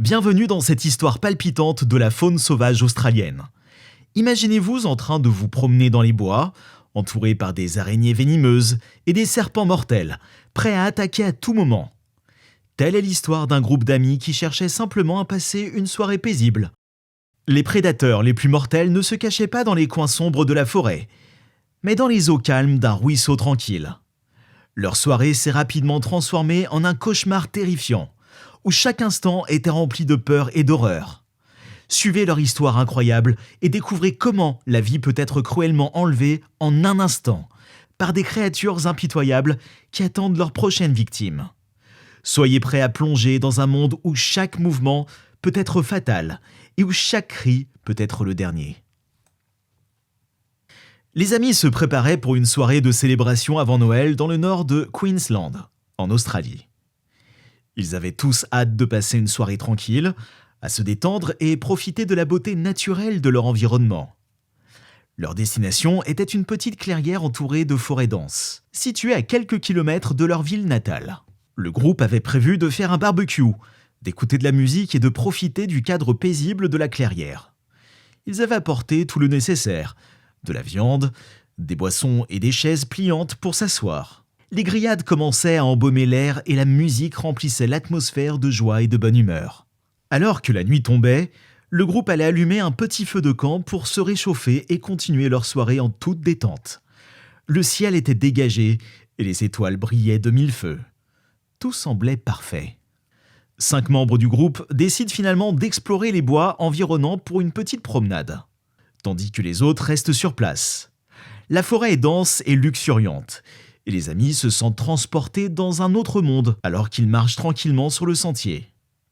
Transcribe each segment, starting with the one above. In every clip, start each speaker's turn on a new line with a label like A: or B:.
A: Bienvenue dans cette histoire palpitante de la faune sauvage australienne. Imaginez-vous en train de vous promener dans les bois, entouré par des araignées venimeuses et des serpents mortels, prêts à attaquer à tout moment. Telle est l'histoire d'un groupe d'amis qui cherchait simplement à passer une soirée paisible. Les prédateurs les plus mortels ne se cachaient pas dans les coins sombres de la forêt, mais dans les eaux calmes d'un ruisseau tranquille. Leur soirée s'est rapidement transformée en un cauchemar terrifiant, où chaque instant était rempli de peur et d'horreur. Suivez leur histoire incroyable et découvrez comment la vie peut être cruellement enlevée en un instant par des créatures impitoyables qui attendent leur prochaine victime. Soyez prêts à plonger dans un monde où chaque mouvement peut être fatal et où chaque cri peut être le dernier. Les amis se préparaient pour une soirée de célébration avant Noël dans le nord de Queensland, en Australie. Ils avaient tous hâte de passer une soirée tranquille, à se détendre et profiter de la beauté naturelle de leur environnement. Leur destination était une petite clairière entourée de forêts denses, située à quelques kilomètres de leur ville natale. Le groupe avait prévu de faire un barbecue, d'écouter de la musique et de profiter du cadre paisible de la clairière. Ils avaient apporté tout le nécessaire, de la viande, des boissons et des chaises pliantes pour s'asseoir. Les grillades commençaient à embaumer l'air et la musique remplissait l'atmosphère de joie et de bonne humeur. Alors que la nuit tombait, le groupe allait allumer un petit feu de camp pour se réchauffer et continuer leur soirée en toute détente. Le ciel était dégagé et les étoiles brillaient de mille feux. Tout semblait parfait. 5 membres du groupe décident finalement d'explorer les bois environnants pour une petite promenade, tandis que les autres restent sur place. La forêt est dense et luxuriante, et les amis se sentent transportés dans un autre monde alors qu'ils marchent tranquillement sur le sentier.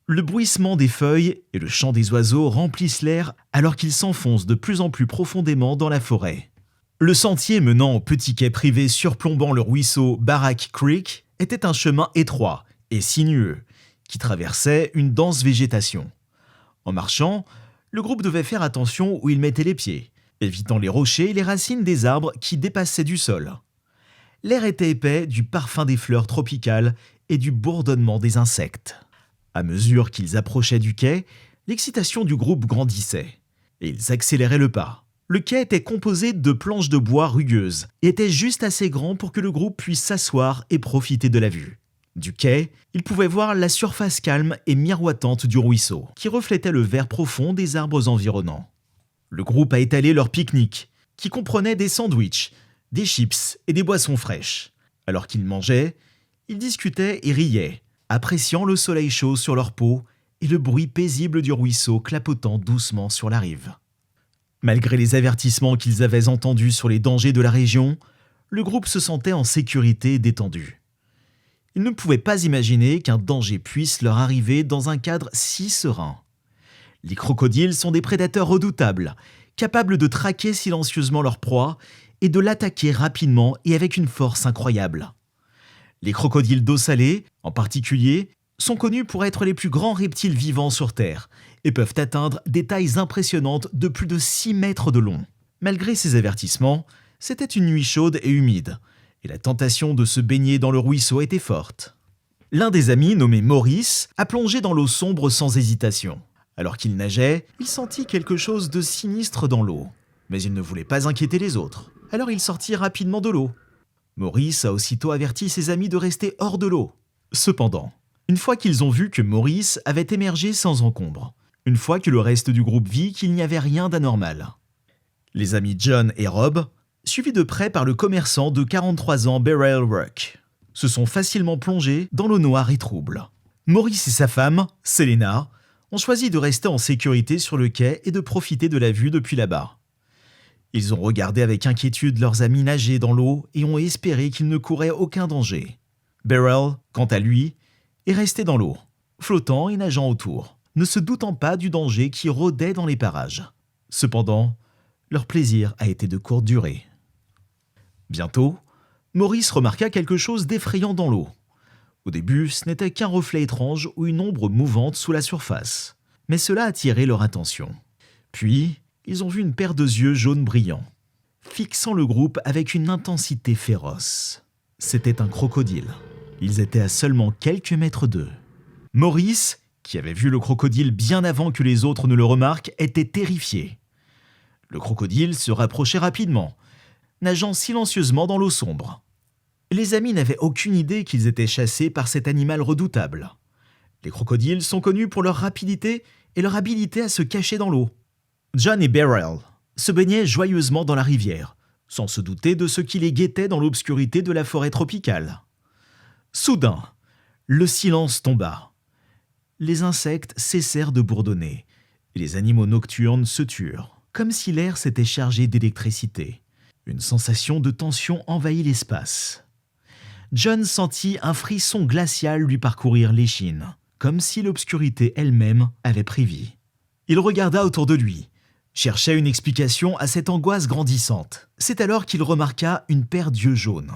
A: Le bruissement des feuilles et le chant des oiseaux remplissent l'air alors qu'ils s'enfoncent de plus en plus profondément dans la forêt. Le sentier menant au petit quai privé surplombant le ruisseau Barrack Creek était un chemin étroit et sinueux qui traversait une dense végétation. En marchant, le groupe devait faire attention où il mettait les pieds, évitant les rochers et les racines des arbres qui dépassaient du sol. L'air était épais du parfum des fleurs tropicales et du bourdonnement des insectes. À mesure qu'ils approchaient du quai, l'excitation du groupe grandissait, et ils accéléraient le pas. Le quai était composé de planches de bois rugueuses et était juste assez grand pour que le groupe puisse s'asseoir et profiter de la vue. Du quai, ils pouvaient voir la surface calme et miroitante du ruisseau, qui reflétait le vert profond des arbres environnants. Le groupe a étalé leur pique-nique, qui comprenait des sandwichs, des chips et des boissons fraîches. Alors qu'ils mangeaient, ils discutaient et riaient, appréciant le soleil chaud sur leur peau et le bruit paisible du ruisseau clapotant doucement sur la rive. Malgré les avertissements qu'ils avaient entendus sur les dangers de la région, le groupe se sentait en sécurité et détendu. Ils ne pouvaient pas imaginer qu'un danger puisse leur arriver dans un cadre si serein. Les crocodiles sont des prédateurs redoutables, capables de traquer silencieusement leur proie et de l'attaquer rapidement et avec une force incroyable. Les crocodiles d'eau salée, en particulier, sont connus pour être les plus grands reptiles vivants sur Terre et peuvent atteindre des tailles impressionnantes de plus de 6 mètres de long. Malgré ces avertissements, c'était une nuit chaude et humide, et la tentation de se baigner dans le ruisseau était forte. L'un des amis, nommé Maurice, a plongé dans l'eau sombre sans hésitation. Alors qu'il nageait, il sentit quelque chose de sinistre dans l'eau, mais il ne voulait pas inquiéter les autres. Alors il sortit rapidement de l'eau. Maurice a aussitôt averti ses amis de rester hors de l'eau. Cependant, une fois qu'ils ont vu que Maurice avait émergé sans encombre, une fois que le reste du groupe vit qu'il n'y avait rien d'anormal, les amis John et Rob, suivis de près par le commerçant de 43 ans Beryl Rock, se sont facilement plongés dans l'eau noire et trouble. Maurice et sa femme, Selena, ont choisi de rester en sécurité sur le quai et de profiter de la vue depuis là-bas. Ils ont regardé avec inquiétude leurs amis nager dans l'eau et ont espéré qu'ils ne couraient aucun danger. Beryl, quant à lui, est resté dans l'eau, flottant et nageant autour, ne se doutant pas du danger qui rôdait dans les parages. Cependant, leur plaisir a été de courte durée. Bientôt, Maurice remarqua quelque chose d'effrayant dans l'eau. Au début, ce n'était qu'un reflet étrange ou une ombre mouvante sous la surface, mais cela attirait leur attention. Puis, ils ont vu une paire de yeux jaunes brillants, fixant le groupe avec une intensité féroce. C'était un crocodile. Ils étaient à seulement quelques mètres d'eux. Maurice, qui avait vu le crocodile bien avant que les autres ne le remarquent, était terrifié. Le crocodile se rapprochait rapidement, nageant silencieusement dans l'eau sombre. Les amis n'avaient aucune idée qu'ils étaient chassés par cet animal redoutable. Les crocodiles sont connus pour leur rapidité et leur habilité à se cacher dans l'eau. John et Beryl se baignaient joyeusement dans la rivière, sans se douter de ce qui les guettait dans l'obscurité de la forêt tropicale. Soudain, le silence tomba. Les insectes cessèrent de bourdonner, et les animaux nocturnes se turent, comme si l'air s'était chargé d'électricité. Une sensation de tension envahit l'espace. John sentit un frisson glacial lui parcourir l'échine, comme si l'obscurité elle-même avait pris vie. Il regarda autour de lui, cherchait une explication à cette angoisse grandissante. C'est alors qu'il remarqua une paire d'yeux jaunes,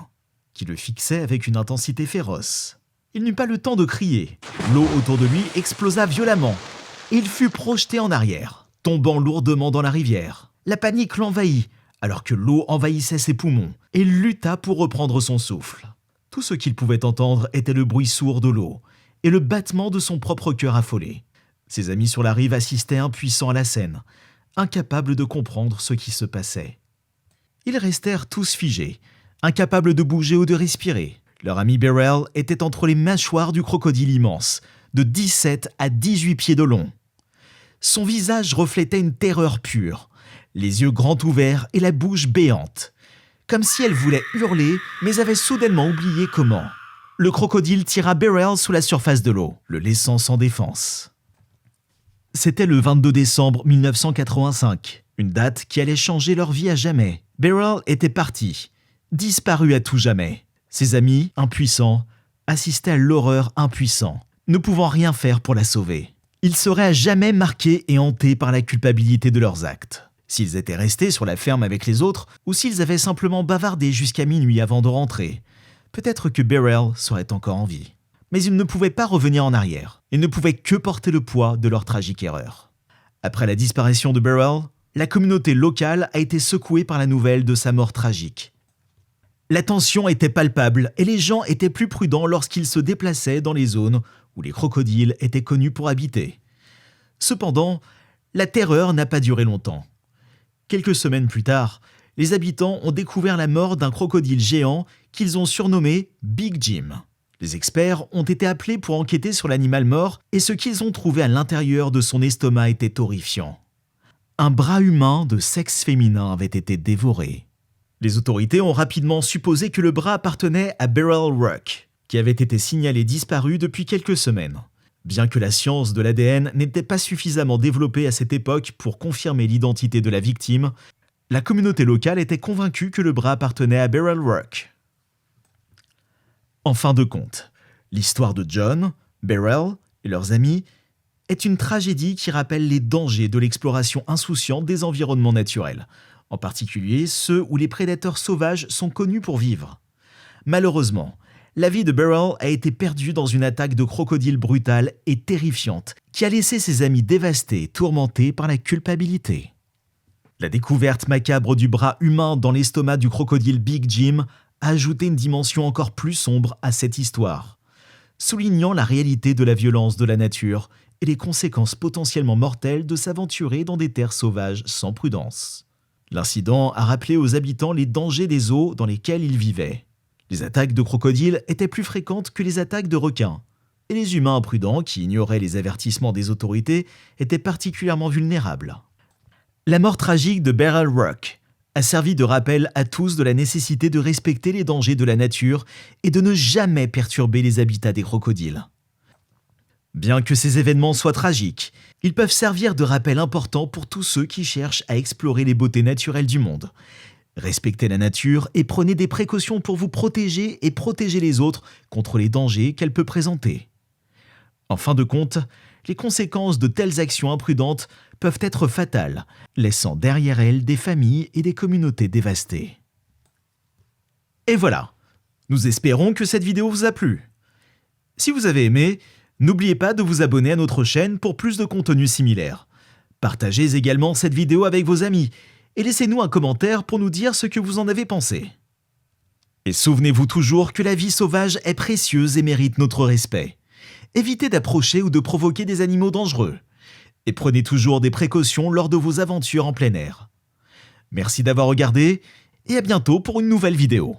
A: qui le fixaient avec une intensité féroce. Il n'eut pas le temps de crier. L'eau autour de lui explosa violemment. Il fut projeté en arrière, tombant lourdement dans la rivière. La panique l'envahit, alors que l'eau envahissait ses poumons, et il lutta pour reprendre son souffle. Tout ce qu'il pouvait entendre était le bruit sourd de l'eau et le battement de son propre cœur affolé. Ses amis sur la rive assistaient impuissants à la scène, incapables de comprendre ce qui se passait. Ils restèrent tous figés, incapables de bouger ou de respirer. Leur ami Beryl était entre les mâchoires du crocodile immense, de 17 à 18 pieds de long. Son visage reflétait une terreur pure, les yeux grands ouverts et la bouche béante, comme si elle voulait hurler, mais avait soudainement oublié comment. Le crocodile tira Beryl sous la surface de l'eau, le laissant sans défense. C'était le 22 décembre 1985, une date qui allait changer leur vie à jamais. Beryl était parti, disparu à tout jamais. Ses amis, impuissants, assistaient à l'horreur impuissant, ne pouvant rien faire pour la sauver. Ils seraient à jamais marqués et hantés par la culpabilité de leurs actes. S'ils étaient restés sur la ferme avec les autres, ou s'ils avaient simplement bavardé jusqu'à minuit avant de rentrer, peut-être que Beryl serait encore en vie. Mais ils ne pouvaient pas revenir en arrière. Ils ne pouvaient que porter le poids de leur tragique erreur. Après la disparition de Beryl, la communauté locale a été secouée par la nouvelle de sa mort tragique. La tension était palpable et les gens étaient plus prudents lorsqu'ils se déplaçaient dans les zones où les crocodiles étaient connus pour habiter. Cependant, la terreur n'a pas duré longtemps. Quelques semaines plus tard, les habitants ont découvert la mort d'un crocodile géant qu'ils ont surnommé Big Jim. Les experts ont été appelés pour enquêter sur l'animal mort et ce qu'ils ont trouvé à l'intérieur de son estomac était horrifiant. Un bras humain de sexe féminin avait été dévoré. Les autorités ont rapidement supposé que le bras appartenait à Beryl Rock, qui avait été signalé disparu depuis quelques semaines. Bien que la science de l'ADN n'était pas suffisamment développée à cette époque pour confirmer l'identité de la victime, la communauté locale était convaincue que le bras appartenait à Beryl Rock. En fin de compte, l'histoire de John, Beryl et leurs amis est une tragédie qui rappelle les dangers de l'exploration insouciante des environnements naturels, en particulier ceux où les prédateurs sauvages sont connus pour vivre. Malheureusement, la vie de Beryl a été perdue dans une attaque de crocodile brutale et terrifiante qui a laissé ses amis dévastés et tourmentés par la culpabilité. La découverte macabre du bras humain dans l'estomac du crocodile Big Jim a ajouté une dimension encore plus sombre à cette histoire, soulignant la réalité de la violence de la nature et les conséquences potentiellement mortelles de s'aventurer dans des terres sauvages sans prudence. L'incident a rappelé aux habitants les dangers des eaux dans lesquelles ils vivaient. Les attaques de crocodiles étaient plus fréquentes que les attaques de requins, et les humains imprudents qui ignoraient les avertissements des autorités étaient particulièrement vulnérables. La mort tragique de Beryl Rock a servi de rappel à tous de la nécessité de respecter les dangers de la nature et de ne jamais perturber les habitats des crocodiles. Bien que ces événements soient tragiques, ils peuvent servir de rappel important pour tous ceux qui cherchent à explorer les beautés naturelles du monde. Respectez la nature et prenez des précautions pour vous protéger et protéger les autres contre les dangers qu'elle peut présenter. En fin de compte, les conséquences de telles actions imprudentes peuvent être fatales, laissant derrière elles des familles et des communautés dévastées. Et voilà, nous espérons que cette vidéo vous a plu. Si vous avez aimé, n'oubliez pas de vous abonner à notre chaîne pour plus de contenu similaire. Partagez également cette vidéo avec vos amis et laissez-nous un commentaire pour nous dire ce que vous en avez pensé. Et souvenez-vous toujours que la vie sauvage est précieuse et mérite notre respect. Évitez d'approcher ou de provoquer des animaux dangereux. Et prenez toujours des précautions lors de vos aventures en plein air. Merci d'avoir regardé et à bientôt pour une nouvelle vidéo.